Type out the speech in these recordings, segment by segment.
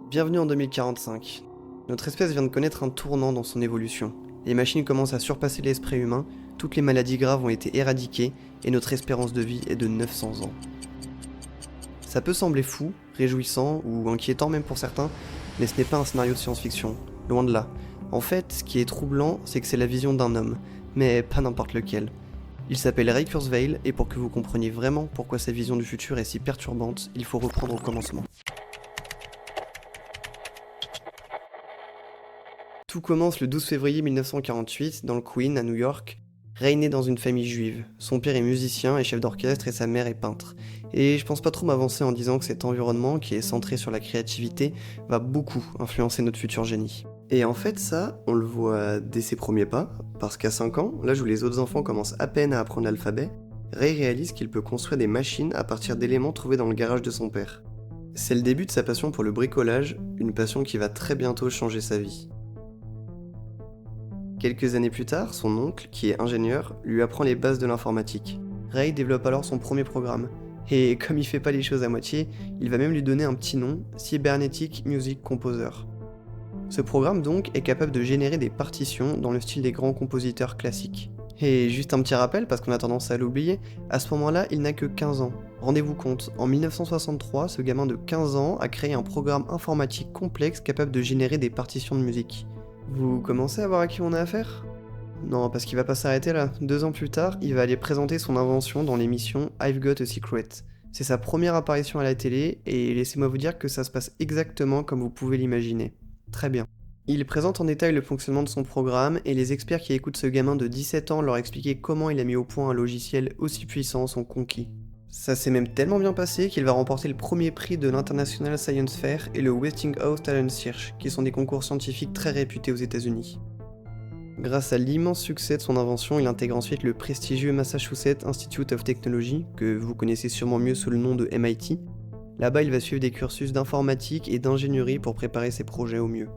Bienvenue en 2045. Notre espèce vient de connaître un tournant dans son évolution. Les machines commencent à surpasser l'esprit humain, toutes les maladies graves ont été éradiquées et notre espérance de vie est de 900 ans. Ça peut sembler fou, réjouissant ou inquiétant même pour certains, mais ce n'est pas un scénario de science-fiction, loin de là. En fait, ce qui est troublant, c'est que c'est la vision d'un homme, mais pas n'importe lequel. Il s'appelle Ray Kurzweil et pour que vous compreniez vraiment pourquoi sa vision du futur est si perturbante, il faut reprendre au commencement. Tout commence le 12 février 1948 dans le Queens, à New York. Ray naît dans une famille juive. Son père est musicien et chef d'orchestre et sa mère est peintre. Et je pense pas trop m'avancer en disant que cet environnement, qui est centré sur la créativité, va beaucoup influencer notre futur génie. Et en fait ça, on le voit dès ses premiers pas, parce qu'à 5 ans, l'âge où les autres enfants commencent à peine à apprendre l'alphabet, Ray réalise qu'il peut construire des machines à partir d'éléments trouvés dans le garage de son père. C'est le début de sa passion pour le bricolage, une passion qui va très bientôt changer sa vie. Quelques années plus tard, son oncle, qui est ingénieur, lui apprend les bases de l'informatique. Ray développe alors son premier programme. Et comme il fait pas les choses à moitié, il va même lui donner un petit nom, Cybernetic Music Composer. Ce programme donc est capable de générer des partitions dans le style des grands compositeurs classiques. Et juste un petit rappel, parce qu'on a tendance à l'oublier, à ce moment-là, il n'a que 15 ans. Rendez-vous compte, en 1963, ce gamin de 15 ans a créé un programme informatique complexe capable de générer des partitions de musique. Vous commencez à voir à qui on a affaire ? Non, parce qu'il va pas s'arrêter là. 2 ans plus tard, il va aller présenter son invention dans l'émission I've Got a Secret. C'est sa première apparition à la télé, et laissez-moi vous dire que ça se passe exactement comme vous pouvez l'imaginer. Très bien. Il présente en détail le fonctionnement de son programme, et les experts qui écoutent ce gamin de 17 ans leur expliquer comment il a mis au point un logiciel aussi puissant sont conquis. Ça s'est même tellement bien passé qu'il va remporter le premier prix de l'International Science Fair et le Westinghouse Talent Search, qui sont des concours scientifiques très réputés aux États-Unis. Grâce à l'immense succès de son invention, il intègre ensuite le prestigieux Massachusetts Institute of Technology, que vous connaissez sûrement mieux sous le nom de MIT. Là-bas, il va suivre des cursus d'informatique et d'ingénierie pour préparer ses projets au mieux.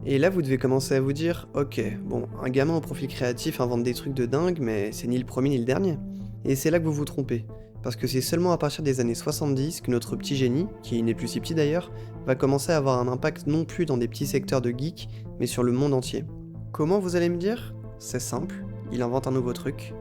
Et là, vous devez commencer à vous dire, ok, bon, un gamin au profil créatif invente des trucs de dingue, mais c'est ni le premier ni le dernier. Et c'est là que vous vous trompez. Parce que c'est seulement à partir des années 70 que notre petit génie, qui n'est plus si petit d'ailleurs, va commencer à avoir un impact non plus dans des petits secteurs de geeks, mais sur le monde entier. Comment vous allez me dire ? C'est simple, il invente un nouveau truc.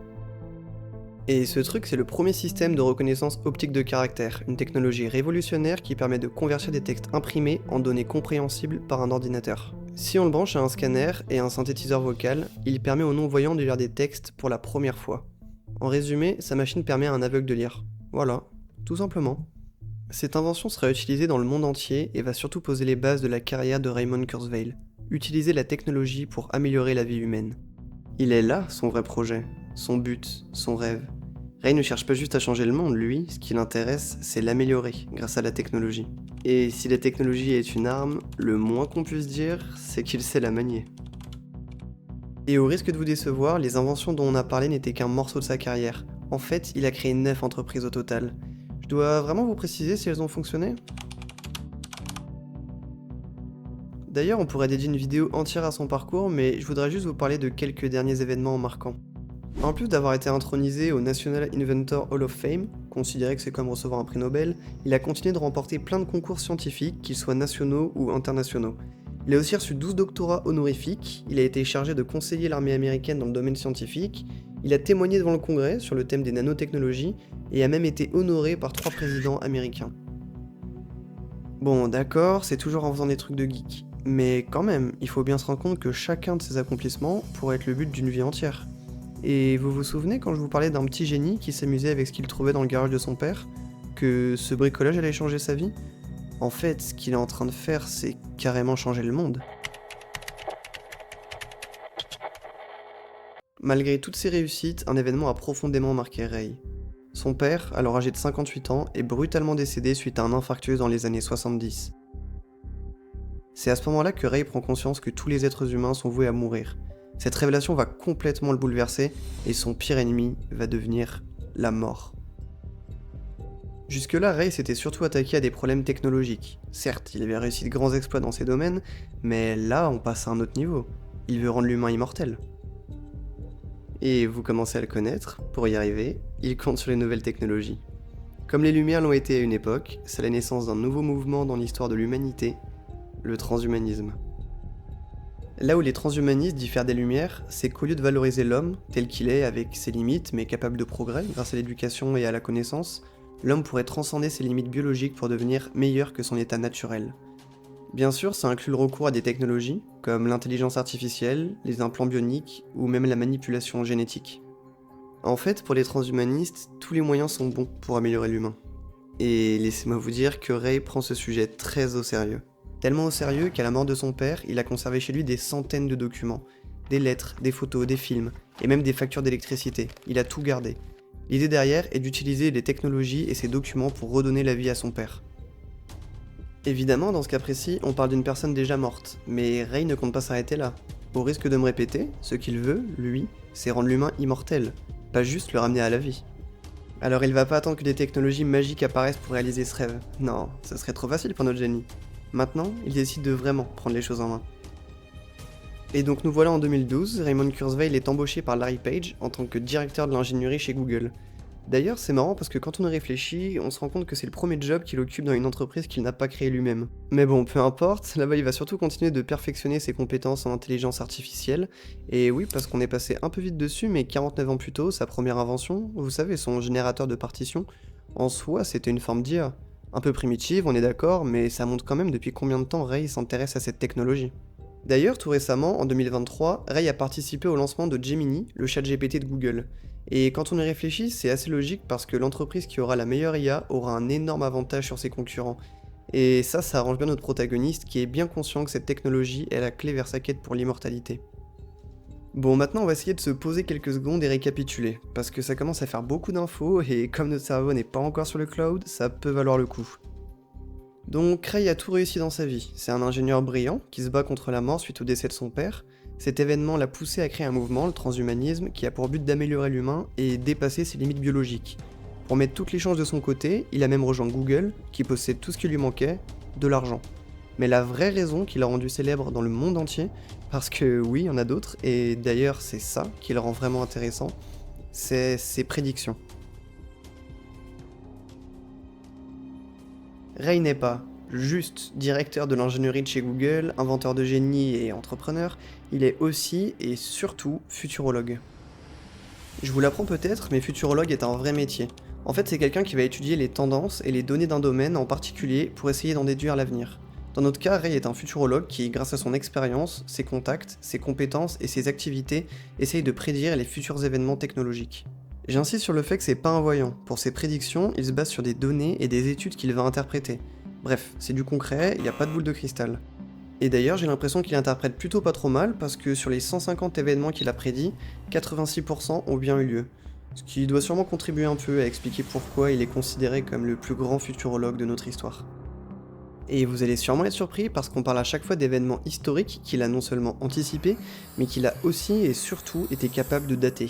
Et ce truc, c'est le premier système de reconnaissance optique de caractère, une technologie révolutionnaire qui permet de convertir des textes imprimés en données compréhensibles par un ordinateur. Si on le branche à un scanner et un synthétiseur vocal, il permet aux non-voyants de lire des textes pour la première fois. En résumé, sa machine permet à un aveugle de lire. Voilà, tout simplement. Cette invention sera utilisée dans le monde entier et va surtout poser les bases de la carrière de Raymond Kurzweil. Utiliser la technologie pour améliorer la vie humaine. Il est là son vrai projet, son but, son rêve. Ray ne cherche pas juste à changer le monde, lui, ce qui l'intéresse, c'est l'améliorer grâce à la technologie. Et si la technologie est une arme, le moins qu'on puisse dire, c'est qu'il sait la manier. Et au risque de vous décevoir, les inventions dont on a parlé n'étaient qu'un morceau de sa carrière. En fait, il a créé 9 entreprises au total. Je dois vraiment vous préciser si elles ont fonctionné ? D'ailleurs, on pourrait dédier une vidéo entière à son parcours, mais je voudrais juste vous parler de quelques derniers événements marquants. En plus d'avoir été intronisé au National Inventor Hall of Fame, considéré que c'est comme recevoir un prix Nobel, il a continué de remporter plein de concours scientifiques, qu'ils soient nationaux ou internationaux. Il a aussi reçu 12 doctorats honorifiques, il a été chargé de conseiller l'armée américaine dans le domaine scientifique, il a témoigné devant le Congrès sur le thème des nanotechnologies, et a même été honoré par 3 présidents américains. Bon, d'accord, c'est toujours en faisant des trucs de geek. Mais quand même, il faut bien se rendre compte que chacun de ces accomplissements pourrait être le but d'une vie entière. Et vous vous souvenez quand je vous parlais d'un petit génie qui s'amusait avec ce qu'il trouvait dans le garage de son père ? Que ce bricolage allait changer sa vie ? En fait, ce qu'il est en train de faire, c'est carrément changer le monde. Malgré toutes ses réussites, un événement a profondément marqué Ray. Son père, alors âgé de 58 ans, est brutalement décédé suite à un infarctus dans les années 70. C'est à ce moment-là que Ray prend conscience que tous les êtres humains sont voués à mourir. Cette révélation va complètement le bouleverser, et son pire ennemi va devenir la mort. Jusque-là, Ray s'était surtout attaqué à des problèmes technologiques. Certes, il avait réussi de grands exploits dans ces domaines, mais là, on passe à un autre niveau. Il veut rendre l'humain immortel. Et vous commencez à le connaître, pour y arriver, il compte sur les nouvelles technologies. Comme les Lumières l'ont été à une époque, c'est la naissance d'un nouveau mouvement dans l'histoire de l'humanité, le transhumanisme. Là où les transhumanistes diffèrent des Lumières, c'est qu'au lieu de valoriser l'homme, tel qu'il est, avec ses limites, mais capable de progrès grâce à l'éducation et à la connaissance, l'homme pourrait transcender ses limites biologiques pour devenir meilleur que son état naturel. Bien sûr, ça inclut le recours à des technologies, comme l'intelligence artificielle, les implants bioniques, ou même la manipulation génétique. En fait, pour les transhumanistes, tous les moyens sont bons pour améliorer l'humain. Et laissez-moi vous dire que Ray prend ce sujet très au sérieux. Tellement au sérieux qu'à la mort de son père, il a conservé chez lui des centaines de documents, des lettres, des photos, des films, et même des factures d'électricité. Il a tout gardé. L'idée derrière est d'utiliser les technologies et ces documents pour redonner la vie à son père. Évidemment, dans ce cas précis, on parle d'une personne déjà morte, mais Ray ne compte pas s'arrêter là. Au risque de me répéter, ce qu'il veut, lui, c'est rendre l'humain immortel, pas juste le ramener à la vie. Alors il va pas attendre que des technologies magiques apparaissent pour réaliser ce rêve. Non, ça serait trop facile pour notre génie. Maintenant, il décide de vraiment prendre les choses en main. Et donc nous voilà en 2012, Raymond Kurzweil est embauché par Larry Page en tant que directeur de l'ingénierie chez Google. D'ailleurs, c'est marrant parce que quand on y réfléchit, on se rend compte que c'est le premier job qu'il occupe dans une entreprise qu'il n'a pas créée lui-même. Mais bon, peu importe, là-bas il va surtout continuer de perfectionner ses compétences en intelligence artificielle, et oui, parce qu'on est passé un peu vite dessus, mais 49 ans plus tôt, sa première invention, vous savez, son générateur de partitions, en soi c'était une forme d'IA. Un peu primitive, on est d'accord, mais ça montre quand même depuis combien de temps Ray s'intéresse à cette technologie. D'ailleurs, tout récemment, en 2023, Ray a participé au lancement de Gemini, le chat GPT de Google. Et quand on y réfléchit, c'est assez logique parce que l'entreprise qui aura la meilleure IA aura un énorme avantage sur ses concurrents. Et ça arrange bien notre protagoniste qui est bien conscient que cette technologie est la clé vers sa quête pour l'immortalité. Bon, maintenant on va essayer de se poser quelques secondes et récapituler, parce que ça commence à faire beaucoup d'infos et comme notre cerveau n'est pas encore sur le cloud, ça peut valoir le coup. Donc Ray a tout réussi dans sa vie, c'est un ingénieur brillant qui se bat contre la mort suite au décès de son père. Cet événement l'a poussé à créer un mouvement, le transhumanisme, qui a pour but d'améliorer l'humain et dépasser ses limites biologiques. Pour mettre toutes les chances de son côté, il a même rejoint Google, qui possède tout ce qui lui manquait, de l'argent. Mais la vraie raison qui l'a rendu célèbre dans le monde entier, parce que oui, il y en a d'autres, et d'ailleurs c'est ça qui le rend vraiment intéressant, c'est ses prédictions. Ray n'est pas juste directeur de l'ingénierie de chez Google, inventeur de génie et entrepreneur, il est aussi et surtout futurologue. Je vous l'apprends peut-être, mais futurologue est un vrai métier. En fait, c'est quelqu'un qui va étudier les tendances et les données d'un domaine en particulier pour essayer d'en déduire l'avenir. Dans notre cas, Ray est un futurologue qui, grâce à son expérience, ses contacts, ses compétences et ses activités, essaye de prédire les futurs événements technologiques. J'insiste sur le fait que c'est pas un voyant. Pour ses prédictions, il se base sur des données et des études qu'il va interpréter. Bref, c'est du concret, il n'y a pas de boule de cristal. Et d'ailleurs, j'ai l'impression qu'il interprète plutôt pas trop mal parce que sur les 150 événements qu'il a prédits, 86% ont bien eu lieu. Ce qui doit sûrement contribuer un peu à expliquer pourquoi il est considéré comme le plus grand futurologue de notre histoire. Et vous allez sûrement être surpris parce qu'on parle à chaque fois d'événements historiques qu'il a non seulement anticipés, mais qu'il a aussi et surtout été capable de dater.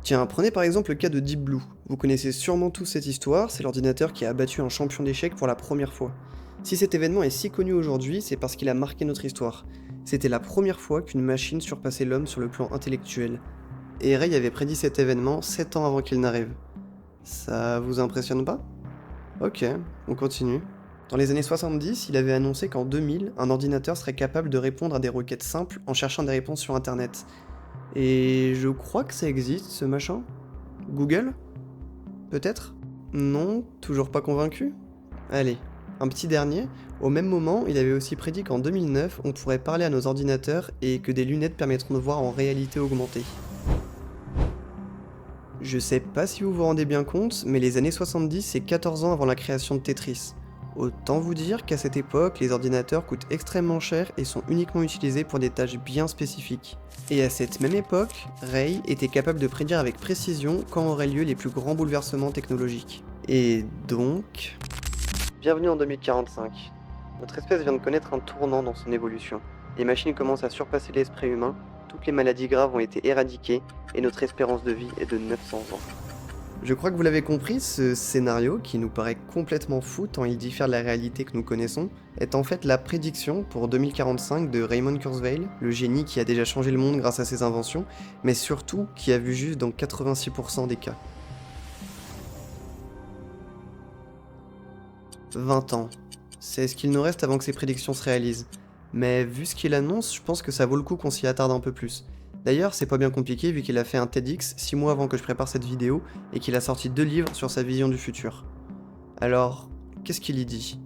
Tiens, prenez par exemple le cas de Deep Blue. Vous connaissez sûrement tous cette histoire, c'est l'ordinateur qui a battu un champion d'échecs pour la première fois. Si cet événement est si connu aujourd'hui, c'est parce qu'il a marqué notre histoire. C'était la première fois qu'une machine surpassait l'homme sur le plan intellectuel. Et Ray avait prédit cet événement 7 ans avant qu'il n'arrive. Ça vous impressionne pas? Ok, on continue. Dans les années 70, il avait annoncé qu'en 2000, un ordinateur serait capable de répondre à des requêtes simples en cherchant des réponses sur internet. Et je crois que ça existe, ce machin. Google? Peut-être? Non, toujours pas convaincu? Allez, un petit dernier. Au même moment, il avait aussi prédit qu'en 2009, on pourrait parler à nos ordinateurs et que des lunettes permettront de voir en réalité augmentée. Je sais pas si vous vous rendez bien compte, mais les années 70, c'est 14 ans avant la création de Tetris. Autant vous dire qu'à cette époque, les ordinateurs coûtent extrêmement cher et sont uniquement utilisés pour des tâches bien spécifiques. Et à cette même époque, Ray était capable de prédire avec précision quand auraient lieu les plus grands bouleversements technologiques. Et donc... Bienvenue en 2045. Notre espèce vient de connaître un tournant dans son évolution. Les machines commencent à surpasser l'esprit humain, toutes les maladies graves ont été éradiquées, et notre espérance de vie est de 900 ans. Je crois que vous l'avez compris, ce scénario, qui nous paraît complètement fou tant il diffère de la réalité que nous connaissons, est en fait la prédiction pour 2045 de Raymond Kurzweil, le génie qui a déjà changé le monde grâce à ses inventions, mais surtout qui a vu juste dans 86% des cas. 20 ans. C'est ce qu'il nous reste avant que ces prédictions se réalisent. Mais vu ce qu'il annonce, je pense que ça vaut le coup qu'on s'y attarde un peu plus. D'ailleurs, c'est pas bien compliqué vu qu'il a fait un TEDx 6 mois avant que je prépare cette vidéo et qu'il a sorti 2 livres sur sa vision du futur. Alors, qu'est-ce qu'il y dit?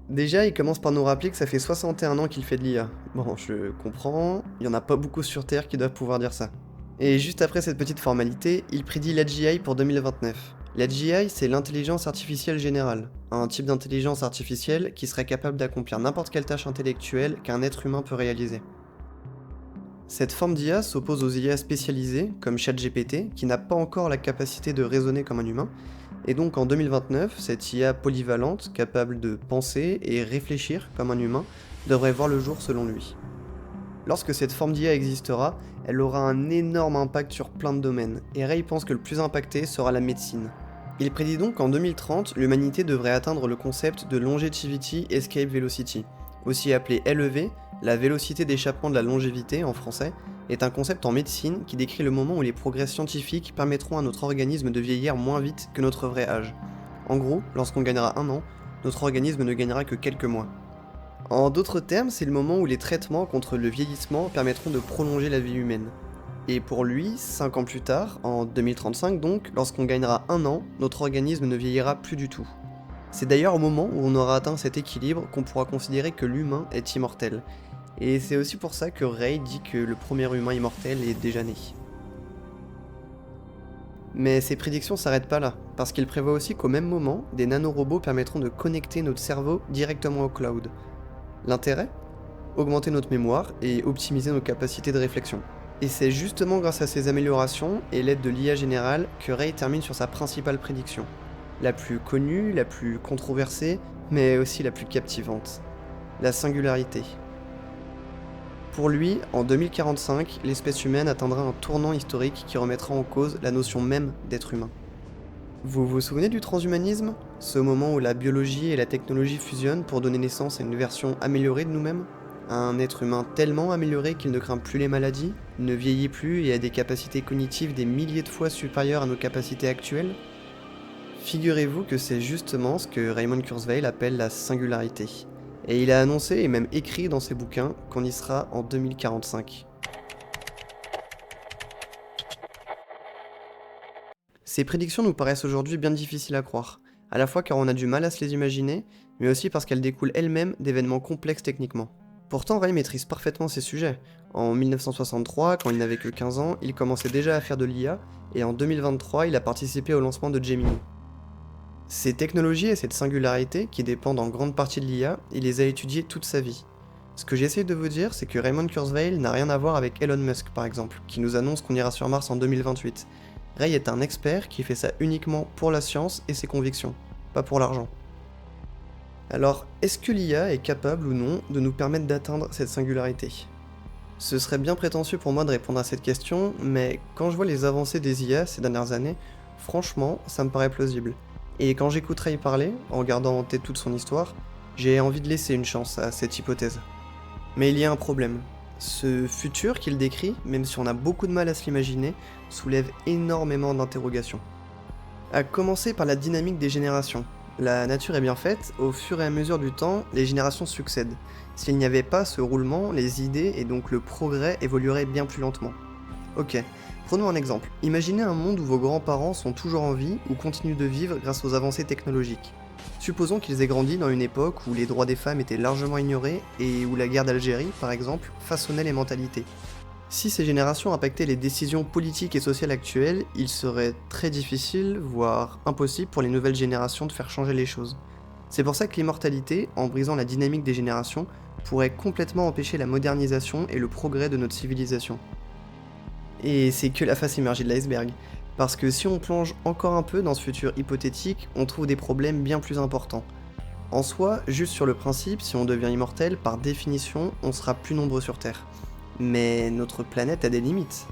Déjà, il commence par nous rappeler que ça fait 61 ans qu'il fait de l'IA. Bon, je comprends, il y en a pas beaucoup sur Terre qui doivent pouvoir dire ça. Et juste après cette petite formalité, il prédit l'AGI pour 2029. L'AGI, c'est l'intelligence artificielle générale, un type d'intelligence artificielle qui serait capable d'accomplir n'importe quelle tâche intellectuelle qu'un être humain peut réaliser. Cette forme d'IA s'oppose aux IA spécialisées, comme ChatGPT, qui n'a pas encore la capacité de raisonner comme un humain, et donc en 2029, cette IA polyvalente, capable de penser et réfléchir comme un humain, devrait voir le jour selon lui. Lorsque cette forme d'IA existera, elle aura un énorme impact sur plein de domaines, et Ray pense que le plus impacté sera la médecine. Il prédit donc qu'en 2030, l'humanité devrait atteindre le concept de Longevity Escape Velocity, aussi appelé LEV, la vélocité d'échappement de la longévité en français, est un concept en médecine qui décrit le moment où les progrès scientifiques permettront à notre organisme de vieillir moins vite que notre vrai âge. En gros, lorsqu'on gagnera 1 an, notre organisme ne gagnera que quelques mois. En d'autres termes, c'est le moment où les traitements contre le vieillissement permettront de prolonger la vie humaine. Et pour lui, 5 ans plus tard, en 2035 donc, lorsqu'on gagnera 1 an, notre organisme ne vieillira plus du tout. C'est d'ailleurs au moment où on aura atteint cet équilibre qu'on pourra considérer que l'humain est immortel. Et c'est aussi pour ça que Ray dit que le premier humain immortel est déjà né. Mais ces prédictions s'arrêtent pas là, parce qu'il prévoit aussi qu'au même moment, des nanorobots permettront de connecter notre cerveau directement au cloud. L'intérêt? Augmenter notre mémoire et optimiser nos capacités de réflexion. Et c'est justement grâce à ces améliorations et l'aide de l'IA générale que Ray termine sur sa principale prédiction. La plus connue, la plus controversée, mais aussi la plus captivante. La singularité. Pour lui, en 2045, l'espèce humaine atteindra un tournant historique qui remettra en cause la notion même d'être humain. Vous vous souvenez du transhumanisme? Ce moment où la biologie et la technologie fusionnent pour donner naissance à une version améliorée de nous-mêmes? Un être humain tellement amélioré qu'il ne craint plus les maladies, ne vieillit plus et a des capacités cognitives des milliers de fois supérieures à nos capacités actuelles? Figurez-vous que c'est justement ce que Raymond Kurzweil appelle la singularité. Et il a annoncé et même écrit dans ses bouquins qu'on y sera en 2045. Ces prédictions nous paraissent aujourd'hui bien difficiles à croire, à la fois car on a du mal à se les imaginer, mais aussi parce qu'elles découlent elles-mêmes d'événements complexes techniquement. Pourtant, Ray maîtrise parfaitement ces sujets. En 1963, quand il n'avait que 15 ans, il commençait déjà à faire de l'IA, et en 2023, il a participé au lancement de Gemini. Ces technologies et cette singularité, qui dépendent en grande partie de l'IA, il les a étudiées toute sa vie. Ce que j'essaie de vous dire, c'est que Raymond Kurzweil n'a rien à voir avec Elon Musk par exemple, qui nous annonce qu'on ira sur Mars en 2028. Ray est un expert qui fait ça uniquement pour la science et ses convictions, pas pour l'argent. Alors, est-ce que l'IA est capable ou non de nous permettre d'atteindre cette singularité? Ce serait bien prétentieux pour moi de répondre à cette question, mais quand je vois les avancées des IA ces dernières années, franchement, ça me paraît plausible. Et quand j'écoute Ray parler, en gardant en tête toute son histoire, j'ai envie de laisser une chance à cette hypothèse. Mais il y a un problème. Ce futur qu'il décrit, même si on a beaucoup de mal à se l'imaginer, soulève énormément d'interrogations. À commencer par la dynamique des générations. La nature est bien faite, au fur et à mesure du temps, les générations succèdent. S'il n'y avait pas ce roulement, les idées et donc le progrès évolueraient bien plus lentement. Ok, prenons un exemple. Imaginez un monde où vos grands-parents sont toujours en vie ou continuent de vivre grâce aux avancées technologiques. Supposons qu'ils aient grandi dans une époque où les droits des femmes étaient largement ignorés et où la guerre d'Algérie, par exemple, façonnait les mentalités. Si ces générations impactaient les décisions politiques et sociales actuelles, il serait très difficile, voire impossible pour les nouvelles générations de faire changer les choses. C'est pour ça que l'immortalité, en brisant la dynamique des générations, pourrait complètement empêcher la modernisation et le progrès de notre civilisation. Et c'est que la face émergée de l'iceberg. Parce que si on plonge encore un peu dans ce futur hypothétique, on trouve des problèmes bien plus importants. En soi, juste sur le principe, si on devient immortel, par définition, on sera plus nombreux sur Terre. Mais notre planète a des limites.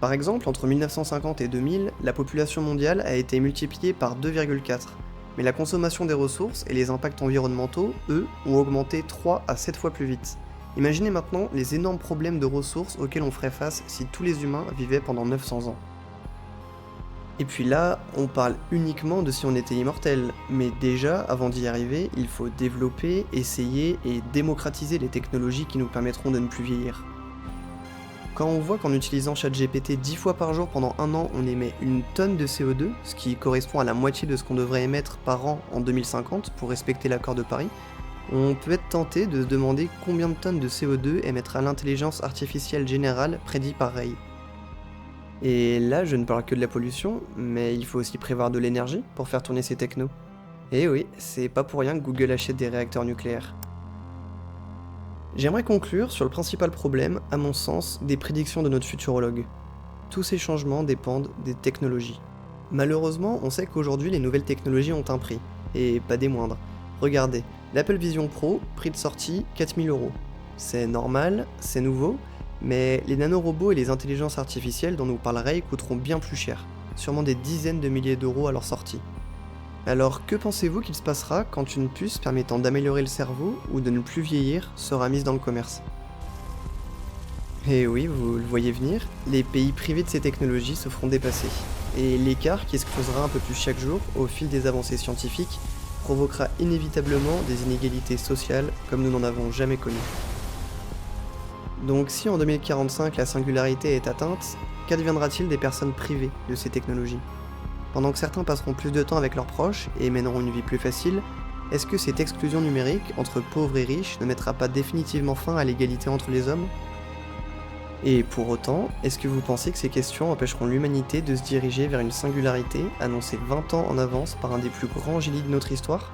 Par exemple, entre 1950 et 2000, la population mondiale a été multipliée par 2,4. Mais la consommation des ressources et les impacts environnementaux, eux, ont augmenté 3 à 7 fois plus vite. Imaginez maintenant les énormes problèmes de ressources auxquels on ferait face si tous les humains vivaient pendant 900 ans. Et puis là, on parle uniquement de si on était immortel, mais déjà, avant d'y arriver, il faut développer, essayer et démocratiser les technologies qui nous permettront de ne plus vieillir. Quand on voit qu'en utilisant ChatGPT 10 fois par jour pendant un an, on émet une tonne de CO2, ce qui correspond à la moitié de ce qu'on devrait émettre par an en 2050 pour respecter l'accord de Paris, on peut être tenté de se demander combien de tonnes de CO2 émettra l'intelligence artificielle générale prédite par Ray. Et là, je ne parle que de la pollution, mais il faut aussi prévoir de l'énergie pour faire tourner ces technos. Et oui, c'est pas pour rien que Google achète des réacteurs nucléaires. J'aimerais conclure sur le principal problème, à mon sens, des prédictions de notre futurologue. Tous ces changements dépendent des technologies. Malheureusement, on sait qu'aujourd'hui les nouvelles technologies ont un prix, et pas des moindres. Regardez, l'Apple Vision Pro, prix de sortie 4000 €. C'est normal, c'est nouveau, mais les nanorobots et les intelligences artificielles dont nous parle Ray coûteront bien plus cher, sûrement des dizaines de milliers d'euros à leur sortie. Alors que pensez-vous qu'il se passera quand une puce permettant d'améliorer le cerveau ou de ne plus vieillir sera mise dans le commerce? Et oui, vous le voyez venir, les pays privés de ces technologies se feront dépasser, et l'écart qui se creusera un peu plus chaque jour au fil des avancées scientifiques provoquera inévitablement des inégalités sociales comme nous n'en avons jamais connues. Donc si en 2045 la singularité est atteinte, qu'adviendra-t-il des personnes privées de ces technologies? Pendant que certains passeront plus de temps avec leurs proches et mèneront une vie plus facile, est-ce que cette exclusion numérique entre pauvres et riches ne mettra pas définitivement fin à l'égalité entre les hommes? Et pour autant, est-ce que vous pensez que ces questions empêcheront l'humanité de se diriger vers une singularité annoncée 20 ans en avance par un des plus grands génies de notre histoire?